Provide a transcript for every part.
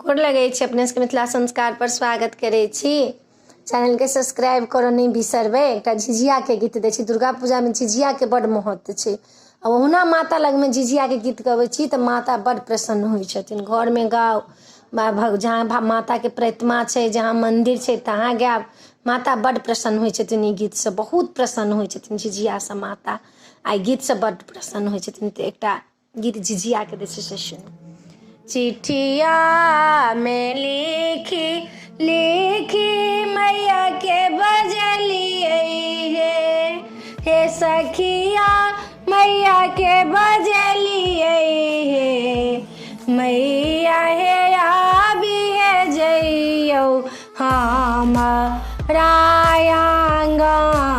गोर लगै छी अपने सबके मिथिला संस्कार पर स्वागत करै छी। चैनल के सब्सक्राइब करो नहीं बिसरबे। एक झिझिया के गीत दै छी। दुर्गा पूजा में झिझिया के बड़ महत्व छै। अब ओहुना माता लग में झिझिया के गीत गबै छी तो माता बड़ प्रसन्न होइ छथिन। घर में गाओ जहाँ माता के प्रतिमा छै, जहाँ मंदिर छै तहाँ गायब, माता बड़ प्रसन्न होइ छथिन। ई गीत से बहुत प्रसन्न होइ छथिन। झिझिया से माता आई गीत से बड़ प्रसन्न होइ छथिन। तो एकटा गीत झिझिया के दै छी से सुनू। चिट्ठिया में लिखी लिखी मैया के बजलिए हे सखिया मैया के बजलिए हे मैया हे आबी है जइयो हमारा आंगनमा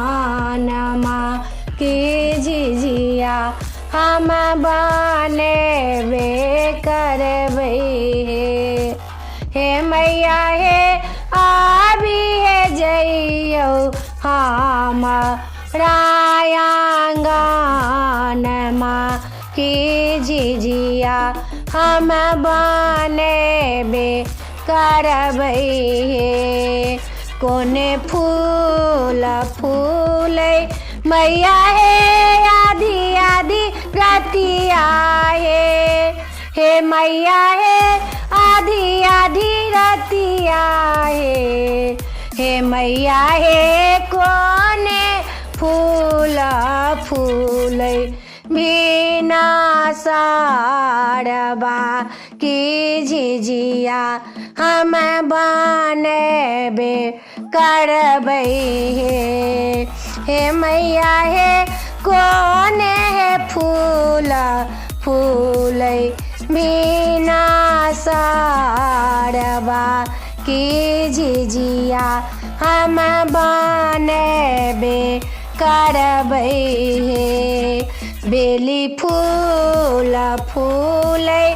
की झिझिया हम बनेबे करबै हे मैया हे आबी है जइयो हमारा आंगनमा की झिझिया हम बनेबे करबै कोने फूल फूलै मैया हे आधी आधी रतिया हे मैया हे आधी आधी रतिया हे मैया हे कोने फूल फूलै बिना सारबा की झिझिया हम बनेबे करबै हे मैया हे कोने हे फूल फूलै बिना सारबा की झिझिया हम बनेबे करबै बेली फूल फूलै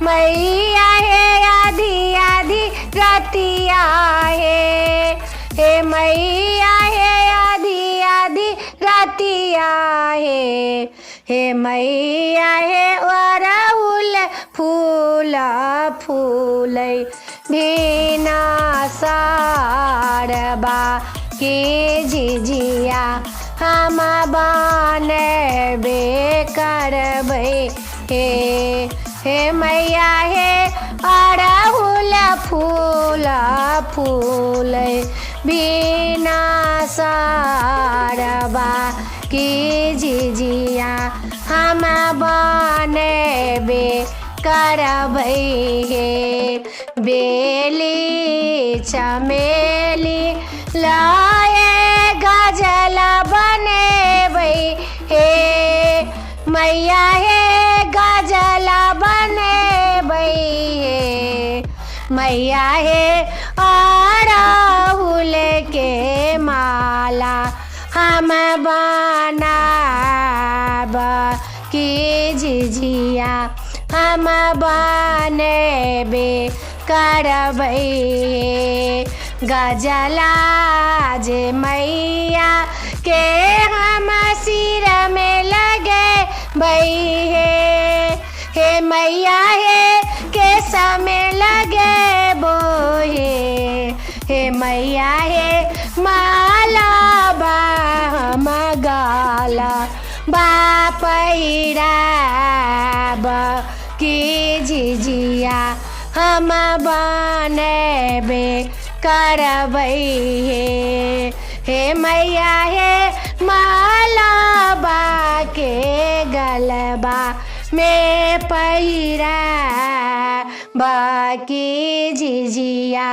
मैया हे आधी आधी रतिया हे मैया हे आधी आधी रतिया हे मैया हे अरहुल फूल फूलै बिना सारबा की झिझिया हम बनेबे करबै हे मैया हे अरहुल फूल फूलै बिना सारबा की झिझिया हम बनेबे करबै बेली चमेली लाए गजल बनेबै मैया हे गजल बनेबै मैया हे अरहुल के माला हम बनाब की झिझिया हम बनेबे करबै गजला जे मैया के हम सिर में लगेबै हे मैया हे केस में लगेबो हे मैया हे माला बा हम गाला बा पहिराब की झिझिया हम बनेबे करबै हे मैया हे मालाबा के गलबा में पहिराबा की झिझिया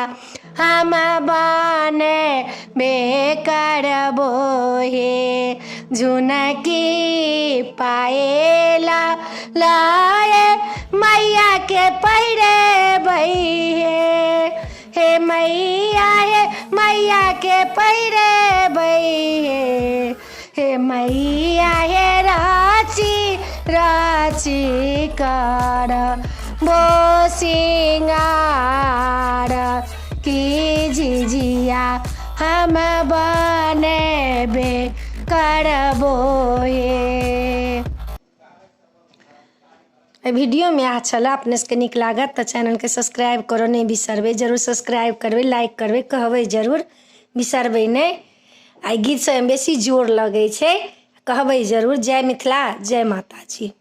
हम बनेबे करबो झुनकी पायला लाए मैया के पहिरेबै हे मैया हे मैया के पहिरेबै हे मैया हे राची राची कर बो सिंगार की झिझिया हम बनेबे करबो वीडियोमे इएह छलै। अपने सबके नीक लागत तऽ चैनलके सब्सक्राइब करऽ नहि बिसरबै, जरूर सब्सक्राइब करबै, लाइक करबै, कहबै जरूर, बिसरबै नहि। आ गीत सबमे बेसी जोर लगै छै, कहबै जरूर। जय मिथिला, जय माता जी।